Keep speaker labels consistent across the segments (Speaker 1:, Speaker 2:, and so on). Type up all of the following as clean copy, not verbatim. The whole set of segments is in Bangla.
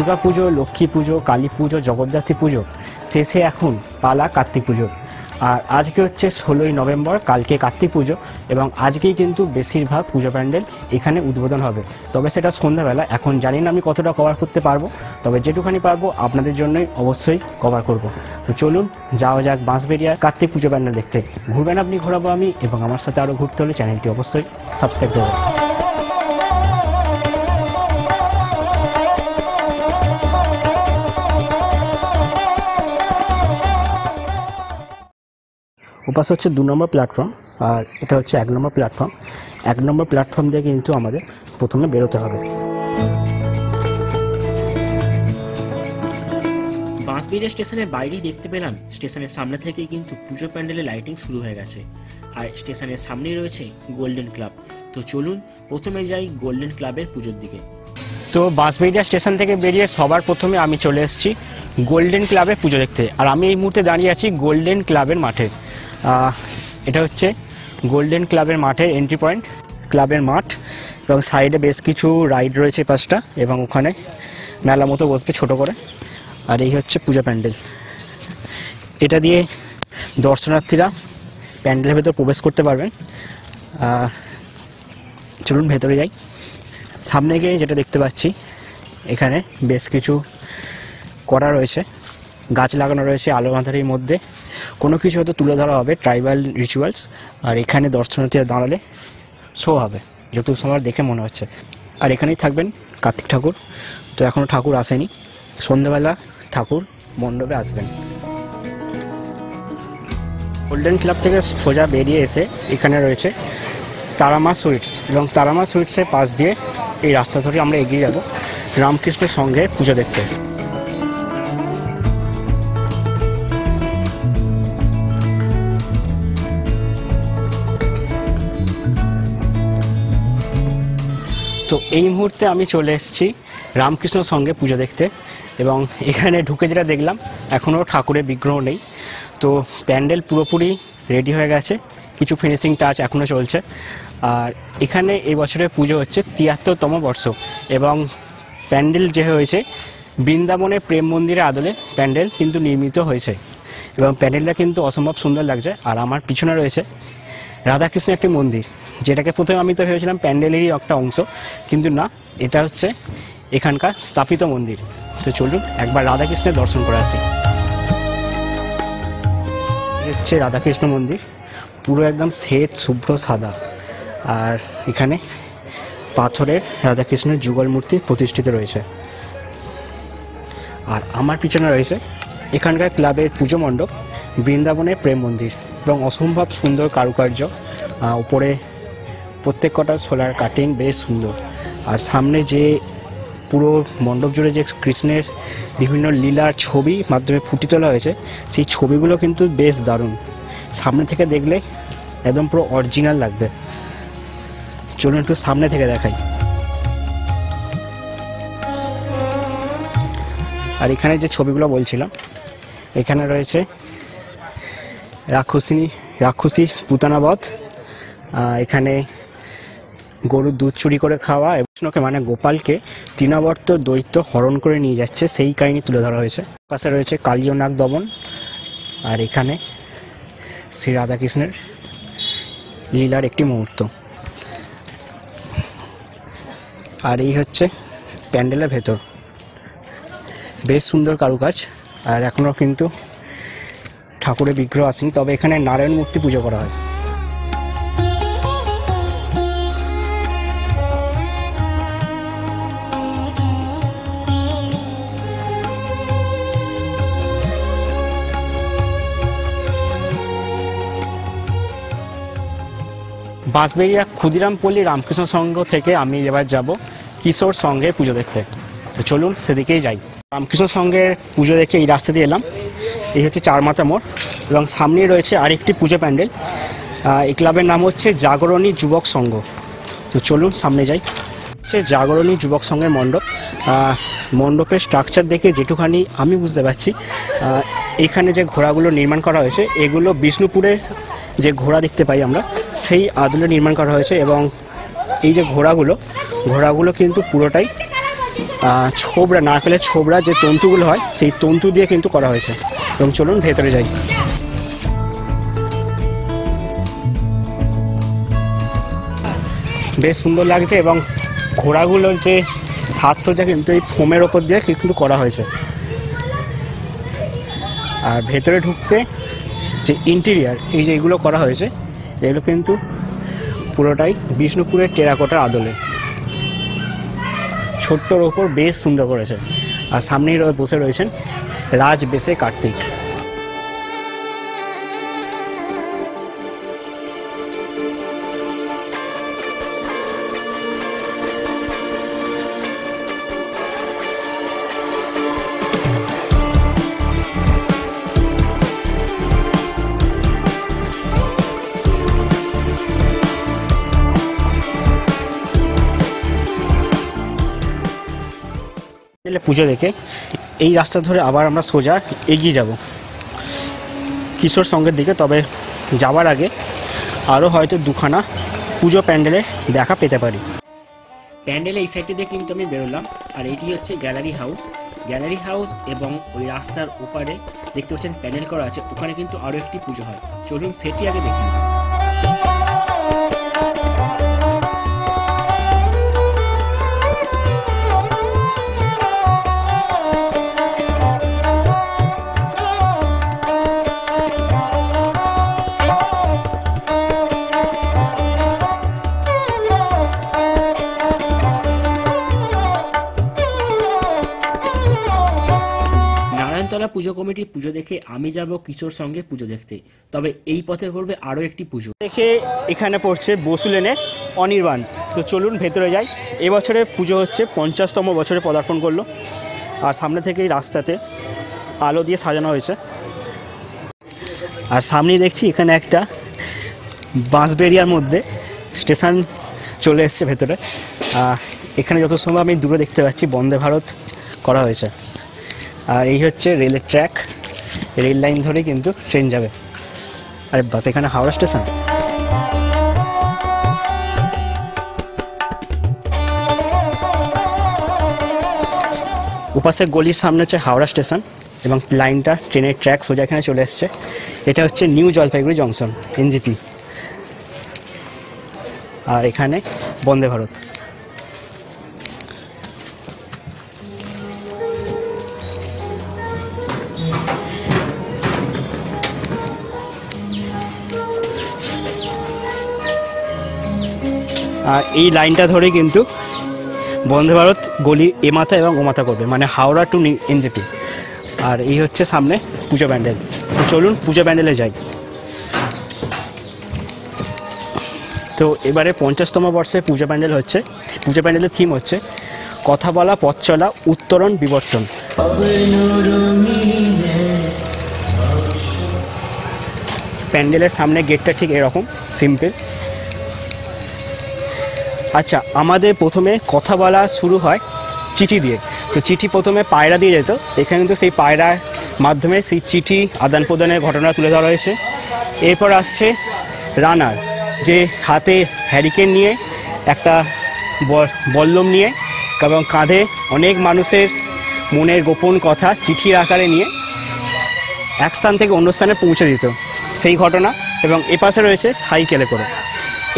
Speaker 1: দুর্গা পুজো, লক্ষ্মী পুজো, কালী পুজো, জগদ্ধাত্রী পুজো শেষে এখন পালা কার্তিক পুজো। আর আজকে হচ্ছে 16ই নভেম্বর, কালকে কার্তিক পুজো এবং আজকেই কিন্তু বেশিরভাগ পুজো প্যান্ডেল এখানে উদ্বোধন হবে। তবে সেটা সন্ধ্যাবেলা। এখন জানি না আমি কতটা কভার করতে পারবো, তবে যেটুখানি পারবো আপনাদের জন্যই অবশ্যই কভার করব। তো চলুন যাওয়া যাক বাঁশবেড়িয়া কার্তিক পুজো প্যান্ডেল দেখতে। ঘুরবেন আপনি, ঘোরাবো আমি, এবং আমার সাথে আরও ঘুরতে হলে চ্যানেলটি অবশ্যই সাবস্ক্রাইব করবেন। ওপাশে হচ্ছে 2 নম্বর প্ল্যাটফর্ম আর এটা হচ্ছে 1 নম্বর প্ল্যাটফর্ম। 1 নম্বর প্ল্যাটফর্ম দিয়ে কিন্তু আমাদের প্রথমে বেরোতে হবে।
Speaker 2: বাঁশবেড়িয়া স্টেশনের বাইরেই দেখতে পেলাম স্টেশনের সামনে থেকেই কিন্তু পুজো প্যান্ডেলের লাইটিং শুরু হয়ে গেছে। আর স্টেশনের সামনেই রয়েছে গোল্ডেন ক্লাব। তো চলুন প্রথমে যাই গোল্ডেন ক্লাবের পুজোর দিকে।
Speaker 1: তো বাঁশবেড়িয়া স্টেশন থেকে বেরিয়ে সবার প্রথমে আমি চলে এসেছি গোল্ডেন ক্লাবের পুজো দেখতে। আর আমি এই মুহূর্তে দাঁড়িয়ে আছি গোল্ডেন ক্লাবের মাঠে। এটা হচ্ছে গোল্ডেন ক্লাবের মাঠের এন্ট্রি পয়েন্ট, ক্লাবের মাঠ, এবং সাইডে বেশ কিছু রাইড রয়েছে পাঁচটা, এবং ওখানে মেলা মতো বসবে ছোট করে। আর এই হচ্ছে পূজা প্যান্ডেল। এটা দিয়ে দর্শনার্থীরা প্যান্ডেলের ভেতর প্রবেশ করতে পারবেন। চলুন ভেতরে যাই। সামনে গিয়ে যেটা দেখতে পাচ্ছি, এখানে বেশ কিছু করা রয়েছে, গাছ লাগানো রয়েছে আলো আঁধারির মধ্যে। কোনো কিছু হয়তো তুলে ধরা হবে, ট্রাইবাল রিচুয়ালস। আর এখানে দর্শনার্থীরা দাঁড়ালে শো হবে, যতটুকু সময় দেখে মনে হচ্ছে। আর এখানেই থাকবেন কার্তিক ঠাকুর। তো এখনও ঠাকুর আসেনি, সন্ধ্যাবেলা ঠাকুর মণ্ডপে আসবেন। গোল্ডেন ক্লাব থেকে সোজা বেরিয়ে এসে এখানে রয়েছে তারামা সুইটস, এবং তারামা সুইটসের পাশ দিয়ে এই রাস্তা ধরে আমরা এগিয়ে যাব রামকৃষ্ণের সঙ্গে পুজো দেখতে। তো এই মুহূর্তে আমি চলে এসেছি রামকৃষ্ণর সঙ্গে পুজো দেখতে, এবং এখানে ঢুকে যেটা দেখলাম এখনও ঠাকুরের বিগ্রহ নেই। তো প্যান্ডেল পুরোপুরি রেডি হয়ে গেছে, কিছু ফিনিশিং টাচ এখনও চলছে। আর এখানে এই বছরের পুজো হচ্ছে 73তম বর্ষ, এবং প্যান্ডেল যে হয়েছে বৃন্দাবনের প্রেম মন্দিরের আদলে প্যান্ডেল কিন্তু নির্মিত হয়েছে, এবং প্যান্ডেলটা কিন্তু অসম্ভব সুন্দর লাগছে। আর আমার পিছনে রয়েছে রাধাকৃষ্ণের একটি মন্দির, যেটাকে প্রথমে আমি তো ভেবেছিলাম প্যান্ডেলেরই একটা অংশ, কিন্তু না, এটা হচ্ছে এখানকার স্থাপিত মন্দির। তো চলুন একবার রাধাকৃষ্ণের দর্শন করে আসি। হচ্ছে রাধাকৃষ্ণ মন্দির, পুরো একদম শ্বেত শুভ্র সাদা। আর এখানে পাথরের রাধাকৃষ্ণের যুগল মূর্তি প্রতিষ্ঠিত রয়েছে। আর আমার পিছনে রয়েছে এখানকার ক্লাবের পুজো মণ্ডপ, বৃন্দাবনের প্রেম মন্দির, এবং অসম্ভব সুন্দর কারুকার্য। উপরে প্রত্যেক কটা সোলার কাটিং বেশ সুন্দর। আর সামনে যে পুরো মণ্ডপ জুড়ে যে কৃষ্ণের বিভিন্ন লীলার ছবি মাধ্যমে ফুটিয়ে তোলা হয়েছে, সেই ছবিগুলো কিন্তু বেশ দারুণ। সামনে থেকে দেখলে একদম পুরো অরিজিনাল লাগবে। চলুন একটু সামনে থেকে দেখাই। আর এখানে যে ছবিগুলো বলছিলাম, এখানে রয়েছে রাক্ষসী পুতনাবধ, এখানে গরুর দুধ চুরি করে খাওয়া, কৃষ্ণকে মানে গোপালকে তৃণাবর্ত দৈত্য হরণ করে নিয়ে যাচ্ছে, সেই কাহিনী তুলে ধরা হয়েছে। পাশে রয়েছে কালী ও নাগ দমন। আর এখানে শ্রী রাধাকৃষ্ণের লীলার একটি মুহূর্ত। আর এই হচ্ছে প্যান্ডেলের ভেতর, বেশ সুন্দর কারুকাজ। আর এখনও কিন্তু ঠাকুরের বিগ্রহ আসেনি, তবে এখানে নারায়ণ মূর্তি পুজো করা হয়। বাঁশবেড়িয়া ক্ষুদিরামপল্লী রামকৃষ্ণ সংঘ থেকে আমি এবার যাব কিশোর সংঘের পুজো দেখতে। তো চলুন সেদিকেই যাই। রামকৃষ্ণ সংঘের পুজো দেখে এই রাস্তা দিয়ে এলাম। এই হচ্ছে চারমাথা মোড়, এবং সামনেই রয়েছে আরেকটি পুজো প্যান্ডেল। এই ক্লাবের নাম হচ্ছে জাগরণী যুবক সংঘ। তো চলুন সামনে যাই। হচ্ছে জাগরণী যুবক সংঘের মণ্ডপ। মণ্ডপের স্ট্রাকচার দেখে যেটুখানি আমি বুঝতে পারছি, এখানে যে ঘোড়াগুলো নির্মাণ করা হয়েছে এগুলো বিষ্ণুপুরের যে ঘোড়া দেখতে পাই আমরা, সেই আদলে নির্মাণ করা হয়েছে। এবং এই যে ঘোড়াগুলো কিন্তু পুরোটাই ছোবড়া, নারকেলের ছোবড়া যে তন্তুগুলো হয় সেই তন্তু দিয়ে কিন্তু করা হয়েছে। এবং চলুন ভেতরে যাই। বেশ সুন্দর লাগছে এবং ঘোড়াগুলোর যে সাজসজ্জা কিন্তু এই ফোমের ওপর দিয়ে কিন্তু করা হয়েছে। আর ভেতরে ঢুকতে যে ইন্টেরিয়ার এই যে এগুলো করা হয়েছে এগুলো কিন্তু পুরোটাই বিষ্ণুপুরের টেরাকোটার আদলে, ছোট্টর ওপর বেশ সুন্দর করেছে। আর সামনেই বসে রয়েছেন রাজ বেশে কার্তিক। পুজো দেখে এই রাস্তা ধরে আবার আমরা সোজা এগিয়ে যাব কিশোর সঙ্গের দিকে। তবে যাওয়ার আগে আরও হয়তো দুখানা পুজো প্যান্ডেলে দেখা পেতে পারি।
Speaker 2: প্যান্ডেলে এই সাইডটি দিয়ে কিন্তু আমি বেরোলাম। আর এটি হচ্ছে গ্যালারি হাউস। গ্যালারি হাউস এবং ওই রাস্তার ওপারে দেখতে পাচ্ছেন প্যান্ডেল করা আছে, ওখানে কিন্তু আরও একটি পুজো হয়। চলুন সেটি আগে দেখে নিই। নারায়ণতলা পুজো কমিটির পুজো দেখে আমি যাব কিশোর সঙ্গে পুজো দেখতে। তবে এই পথে পড়বে আরও একটি পুজো
Speaker 1: দেখে এখানে পড়ছে বসু লেনের অনির্বাণ। তো চলুন ভেতরে যাই। এবছরে পুজো হচ্ছে 50তম বছরে পদার্পণ করলো। আর সামনে থেকেই রাস্তাতে আলো দিয়ে সাজানো হয়েছে। আর সামনেই দেখছি এখানে একটা বাঁশবেড়িয়ার মধ্যে স্টেশন চলে এসছে ভেতরে। এখানে যত সময় আমি দূরে দেখতে পাচ্ছি বন্দে ভারত করা হয়েছে। আর এই হচ্ছে রেলের ট্র্যাক, রেল লাইন ধরে কিন্তু ট্রেন যাবে। আরে বাস, এখানে হাওড়া স্টেশন। উপাসে গলির সামনে হচ্ছে হাওড়া স্টেশন এবং লাইনটা ট্রেনের ট্র্যাক সোজা এখানে চলে এসছে। এটা হচ্ছে নিউ জলপাইগুড়ি জংশন এনজিপি। আর এখানে বন্দে ভারত। আর এই লাইনটা ধরে কিন্তু বন্দে ভারত গলি এ মাথা এবং ও মাথা করবে, মানে হাওড়া টু এনজেপি। আর এই হচ্ছে সামনে পুজো প্যান্ডেল। তো চলুন পুজো প্যান্ডেলে যাই। তো এবারে 50তম বর্ষে পুজো প্যান্ডেল হচ্ছে। পুজো প্যান্ডেলের থিম হচ্ছে কথা বলা, পথ চলা, উত্তরণ, বিবর্তন। প্যান্ডেলের সামনে গেটটা ঠিক এরকম সিম্পল। আচ্ছা, আমাদের প্রথমে কথা বলা শুরু হয় চিঠি দিয়ে। তো চিঠি প্রথমে পায়রা দিয়ে যেত, এখানে কিন্তু সেই পায়রার মাধ্যমে সেই চিঠি আদান প্রদানের ঘটনা তুলে ধরা হয়েছে। এরপর আসছে রানার, যে হাতে হ্যারিকেন নিয়ে একটা বল্লম নিয়ে এবং কাঁধে অনেক মানুষের মনের গোপন কথা চিঠির আকারে নিয়ে এক স্থান থেকে অন্য স্থানে পৌঁছে দিত, সেই ঘটনা। এবং এপাশে রয়েছে সাইকেলে করে,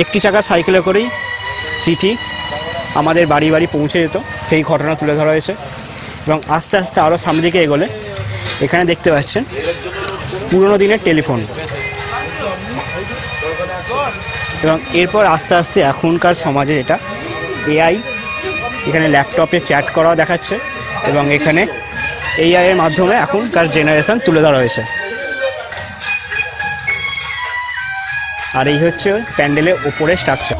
Speaker 1: একটি চাকা সাইকেলে করেই চিঠি আমাদের বাড়ি বাড়ি পৌঁছে যেত, সেই ঘটনা তুলে ধরা হয়েছে। এবং আস্তে আস্তে আরও সামনের দিকে এগোলে এখানে দেখতে পাচ্ছেন পুরনো দিনের টেলিফোন। এবং এরপর আস্তে আস্তে এখনকার সমাজে এটা এআই, এখানে ল্যাপটপে চ্যাট করাও দেখাচ্ছে এবং এখানে এআইয়ের মাধ্যমে এখনকার জেনারেশন তুলে ধরা হয়েছে। আর এই হচ্ছে প্যান্ডেলের ওপরে স্ট্রাকচার।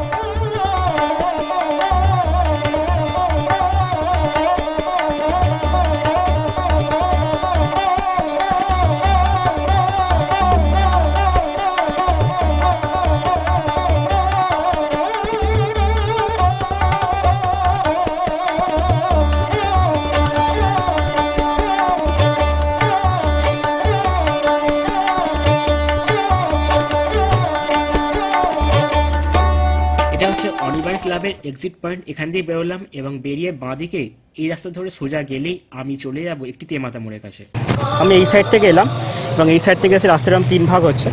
Speaker 2: এটা হচ্ছে অনির্বাণ ক্লাবের এক্সিট পয়েন্ট। এখান দিয়ে বেরোলাম এবং বেরিয়ে বাঁদিকে এই রাস্তা ধরে সোজা গেলেই আমি চলে যাব একটি তেমাতা মোড়ের কাছে।
Speaker 1: আমি এই সাইড থেকে এলাম এবং এই সাইড থেকে এসে রাস্তাটা 3 ভাগ হচ্ছে,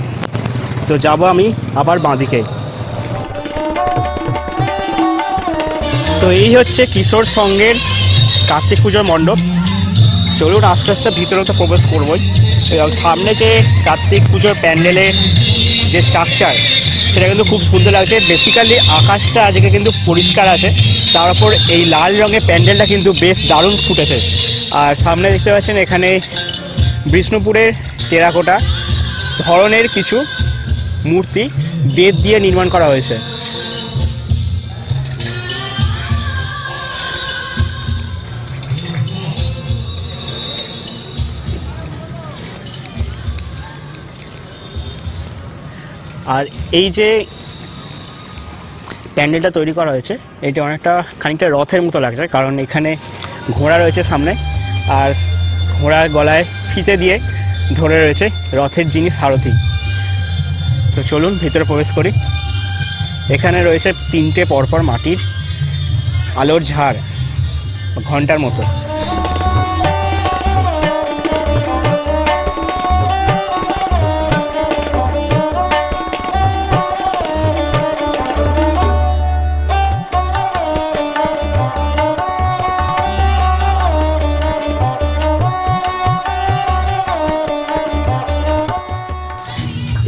Speaker 1: তো যাব আমি আবার বাঁদিকে। তো এই হচ্ছে কিশোর সংঘের কার্তিক পুজোর মণ্ডপ। চলুন আস্তে আস্তে ভিতরে তো প্রবেশ করবোই। এবং সামনে যে কার্তিক পুজোর প্যান্ডেলের যে স্ট্রাকচার সেটা কিন্তু খুব সুন্দর লাগছে। বেসিক্যালি আকাশটা আজকে কিন্তু পরিষ্কার আছে, তার উপর এই লাল রঙের প্যান্ডেলটা কিন্তু বেশ দারুণ ফুটেছে। আর সামনে দেখতে পাচ্ছেন এখানে বিষ্ণুপুরের টেরাকোটা ধরনের কিছু মূর্তি বেত দিয়ে নির্মাণ করা হয়েছে। আর এই যে প্যান্ডেলটা তৈরি করা হয়েছে এটা অনেকটা খানিকটা রথের মতো লাগছে, কারণ এখানে ঘোড়া রয়েছে সামনে, আর ঘোড়ার গলায় ফিতে দিয়ে ধরে রয়েছে রথের যিনি সারথি। তো চলুন ভিতরে প্রবেশ করি। এখানে রয়েছে 3টে পরপর মাটির আলোর ঝাড় ঘন্টার মতো।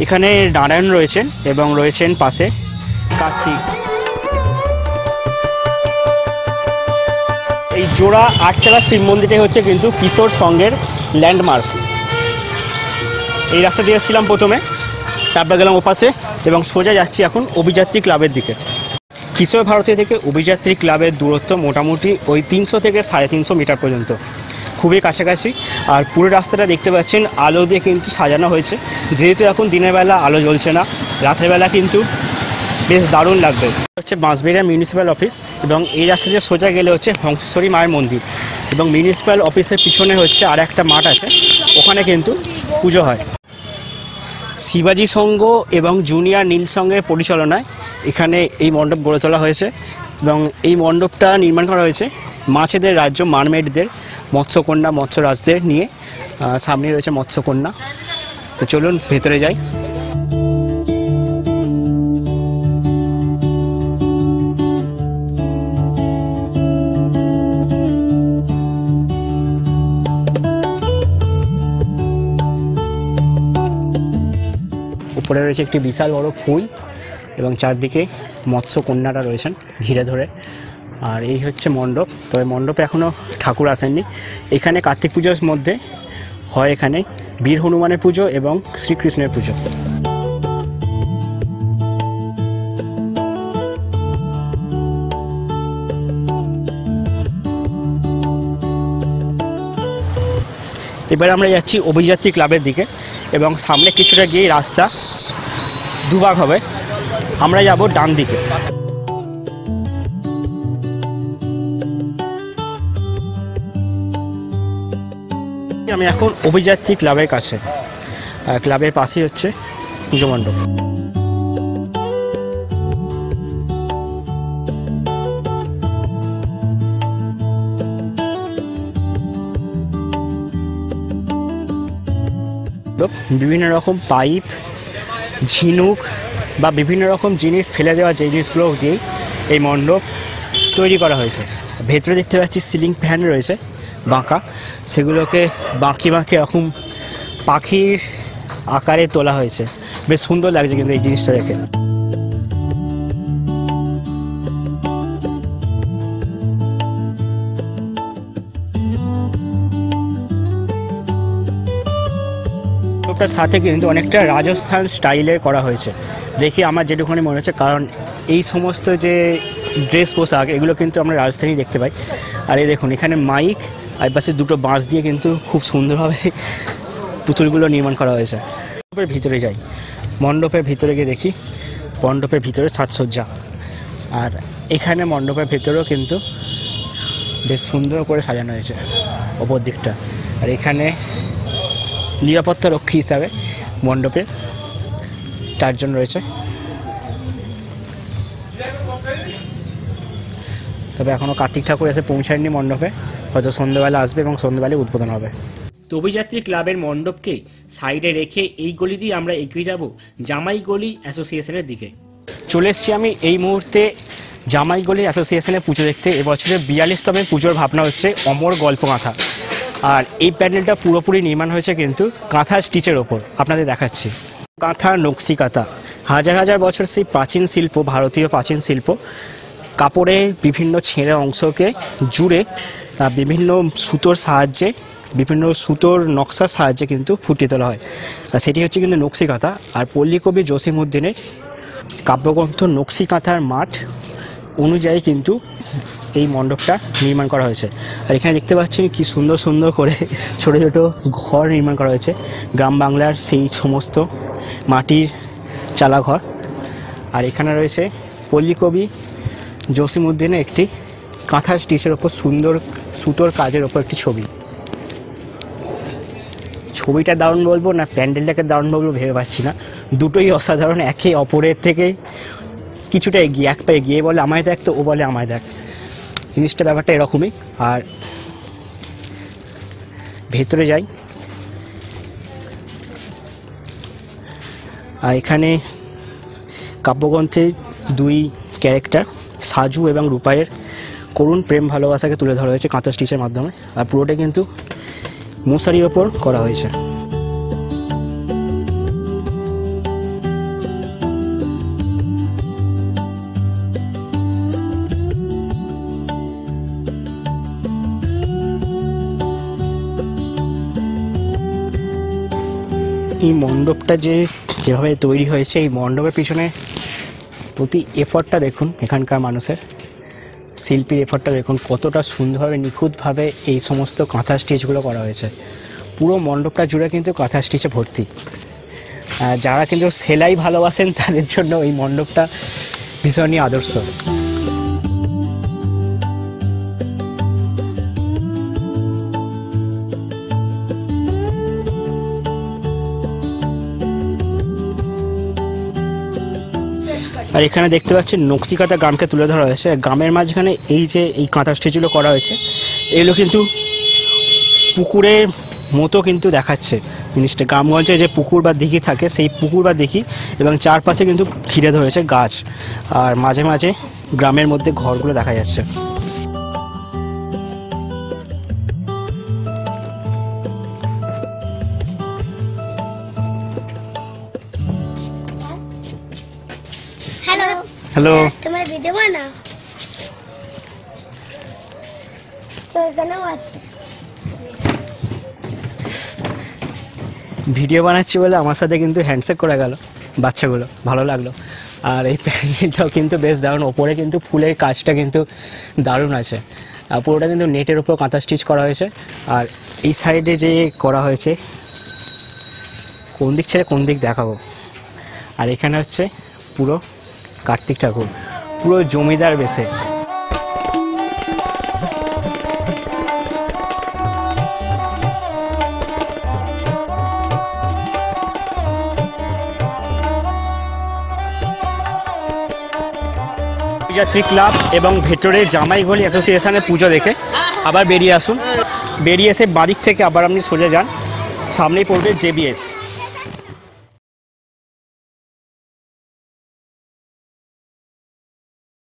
Speaker 1: এখানে নারায়ণ রয়েছেন এবং রয়েছেন পাশে কার্তিক। এই জোড়া 8 চালা শিব মন্দিরটাই হচ্ছে কিন্তু কিশোর সংঘের ল্যান্ডমার্ক। এই রাস্তা দিয়ে এসেছিলাম প্রথমে, তারপর গেলাম ওপাশে এবং সোজা যাচ্ছি এখন অভিযাত্রী ক্লাবের দিকে। কিশোর ভারতী থেকে অভিযাত্রী ক্লাবের দূরত্ব মোটামুটি ওই 300 থেকে 350 মিটার পর্যন্ত, খুবই কাছাকাছি। আর পুরো রাস্তাটা দেখতে পাচ্ছেন আলো দিয়ে কিন্তু সাজানো হয়েছে, যেহেতু এখন দিনের বেলা আলো জ্বলছে না, রাতের বেলা কিন্তু বেশ দারুণ লাগবে। হচ্ছে বাঁশবেড়িয়া মিউনিসিপ্যাল অফিস এবং এই রাস্তা দিয়ে সোজা গেলে হচ্ছে হংসেশ্বরী মায়ের মন্দির, এবং মিউনিসিপ্যাল অফিসের পিছনে হচ্ছে আর একটা মাঠ আছে, ওখানে কিন্তু পুজো হয়। শিবাজি সংঘ এবং জুনিয়র নীল সংঘের পরিচালনায় এখানে এই মণ্ডপ গড়ে তোলা হয়েছে এবং এই মণ্ডপটা নির্মাণ করা হয়েছে মাছেদের রাজ্য মারমেডদের মৎস্যকন্যা মৎস্যরাজদের নিয়ে। সামনে রয়েছে মৎস্যকন্যা। তো চলুন ভেতরে যাই। উপরে রয়েছে একটি বিশাল বড় ফুল এবং চারদিকে মৎস্যকন্যারা রয়েছেন ঘিরে ধরে। আর এই হচ্ছে মণ্ডপ। তবে মণ্ডপে এখনও ঠাকুর আসেননি। এখানে কার্তিক পুজোর মধ্যে হয় এখানে বীর হনুমানের পুজো এবং শ্রীকৃষ্ণের পুজো। এবার আমরা যাচ্ছি অভিযাত্রী ক্লাবের দিকে এবং সামনে কিছুটা গিয়ে রাস্তা দুভাগ হবে। আমরা যাব ডান দিকে। আমি এখন অভিযাত্রী ক্লাবের কাছে। ক্লাবের পাশেই হচ্ছে পুজো মণ্ডপ। বিভিন্ন রকম পাইপ, ঝিনুক বা বিভিন্ন রকম জিনিস ফেলে দেওয়া যে জিনিসগুলো দিয়েই এই মণ্ডপ তৈরি করা হয়েছে। ভেতরে দেখতে পাচ্ছি সিলিং ফ্যান রয়েছে বাঁকা, সেগুলোকে বাঁকি বাঁকি এরকম পাখির আকারে তোলা হয়েছে। বেশ সুন্দর লাগছে কিন্তু এই জিনিসটা দেখে। তার সাথে কিন্তু অনেকটা রাজস্থান স্টাইলের করা হয়েছে দেখি আমার যেটুকুনি মনে হচ্ছে, কারণ এই সমস্ত যে ড্রেস পোশাক এগুলো কিন্তু আমরা রাজস্থানী দেখতে পাই। আর এই দেখুন এখানে মাইক আর পাশে দুটো বাঁশ দিয়ে কিন্তু খুব সুন্দরভাবে পুতুলগুলো নির্মাণ করা হয়েছে। মণ্ডপের ভিতরে যাই। মণ্ডপের ভিতরে গিয়ে দেখি মণ্ডপের ভিতরে সাজসজ্জা, আর এখানে মণ্ডপের ভিতরেও কিন্তু বেশ সুন্দর করে সাজানো হয়েছে ওপর দিকটা। আর এখানে নিরাপত্তা রক্ষী হিসাবে মণ্ডপে 4 জন রয়েছে। তবে এখনও কার্তিক ঠাকুর এসে পৌঁছায়নি মণ্ডপে, হয়তো সন্ধ্যেবেলা আসবে এবং সন্ধ্যেবেলায় উদ্বোধন হবে।
Speaker 2: তো অভিযাত্রী ক্লাবের মণ্ডপকে সাইডে রেখে এই গলি দিয়ে আমরা এগিয়ে যাব জামাই গলি অ্যাসোসিয়েশনের দিকে।
Speaker 1: চলে এসেছি আমি এই মুহূর্তে জামাই গলি অ্যাসোসিয়েশনের পুজো দেখতে। এবছরের 42তম পুজোর ভাবনা হচ্ছে অমর গল্প কাঁথা, আর এই প্যান্ডেলটা পুরোপুরি নির্মাণ হয়েছে কিন্তু কাঁথা স্টিচের ওপর। আপনাদের দেখাচ্ছি কাঁথা নকশি কাঁথা, হাজার হাজার বছর সেই প্রাচীন শিল্প, ভারতীয় প্রাচীন শিল্প। কাপড়ের বিভিন্ন ছেঁড়া অংশকে জুড়ে বিভিন্ন সুতোর সাহায্যে, বিভিন্ন সুতোর নকশার সাহায্যে কিন্তু ফুটিয়ে তোলা হয়, আর সেটি হচ্ছে কিন্তু নকশি কাঁথা। আর পল্লীকবি জসিমউদ্দিনের কাব্যগ্রন্থ নকশি কাঁথার মাঠ অনুযায়ী কিন্তু এই মণ্ডপটা নির্মাণ করা হয়েছে। আর এখানে দেখতে পাচ্ছেন কি সুন্দর সুন্দর করে ছোটো ছোটো ঘর নির্মাণ করা হয়েছে, গ্রাম বাংলার সেই সমস্ত মাটির চালাঘর। আর এখানে রয়েছে পল্লীকবি জসিমউদ্দিনের একটি কাঁথা স্টিচের ওপর সুন্দর সুতোর কাজের ওপর একটি ছবি। ছবিটা দারুণ বলবো না প্যান্ডেলটাকে দারুণ বলবো ভেবে পাচ্ছি না, দুটোই অসাধারণ, একে অপরের থেকে কিছুটা এগিয়ে, এক পা এগিয়ে। বলে আমায় দেখ তো ও বলে আমায় দেখ, জিনিসটা ব্যাপারটা এরকমই। আর ভেতরে যাই, আর এখানে কাব্যগ্রন্থের দুই ক্যারেক্টার সাজু এবং রূপায়ের করুণ প্রেম ভালোবাসাকে তুলে ধরা হয়েছে কাঁথা স্টিচের মাধ্যমে। আর পুরোটা কিন্তু মশারির ওপর করা হয়েছে। এই মণ্ডপটা যেভাবে তৈরি হয়েছে, এই মণ্ডপের পিছনে প্রতি এফর্টটা দেখুন, এখানকার মানুষের শিল্পীর এফর্টটা দেখুন, কতটা সুন্দরভাবে নিখুঁতভাবে এই সমস্ত কাঁথা স্টিচগুলো করা হয়েছে। পুরো মণ্ডপটা জুড়ে কিন্তু কাঁথা স্টিচে ভর্তি। যারা কিন্তু সেলাই ভালোবাসেন তাদের জন্য এই মণ্ডপটা ভীষণই আদর্শ। আর এখানে দেখতে পাচ্ছেন নকশি কাঁথা গ্রামকে তুলে ধরা হয়েছে। গ্রামের মাঝখানে এই যে এই কাঁথা স্টিচগুলো করা হয়েছে, এগুলো কিন্তু পুকুরের মতো কিন্তু দেখাচ্ছে জিনিসটা। গ্রামগঞ্জে যে পুকুর বা দিঘি থাকে, সেই পুকুর বা দিঘি, এবং চারপাশে কিন্তু ঘিরে ধরেছে গাছ, আর মাঝে মাঝে গ্রামের মধ্যে ঘরগুলো দেখা যাচ্ছে। হ্যালো,
Speaker 3: তোমার ভিডিও বানাও তো এখানেও আছে।
Speaker 1: ভিডিও বানাচ্ছি বলে আমার সাথে কিন্তু হ্যান্ডশেক করে গেল বাচ্চাগুলো, ভালো লাগলো। আর এই প্যান্ডেলটাও কিন্তু বেশ দারুণ, ওপরে কিন্তু ফুলের কাজটা কিন্তু দারুণ আছে। আর পুরোটা কিন্তু নেটের ওপর কাঁথা স্টিচ করা হয়েছে। আর এই সাইডে যে করা হয়েছে, কোন দিক ছেড়ে কোন দিক দেখাবো। আর এখানে হচ্ছে পুরো কার্তিক ঠাকুর, পুরো জমিদার বেশে। যাত্রী ক্লাব এবং ভেতরে জামাইগলি অ্যাসোসিয়েশনের পুজো দেখে আবার বেরিয়ে আসুন। বেরিয়ে এসে বাদিক থেকে আবার আপনি সোজা যান, সামনেই পড়বে জেবিএস।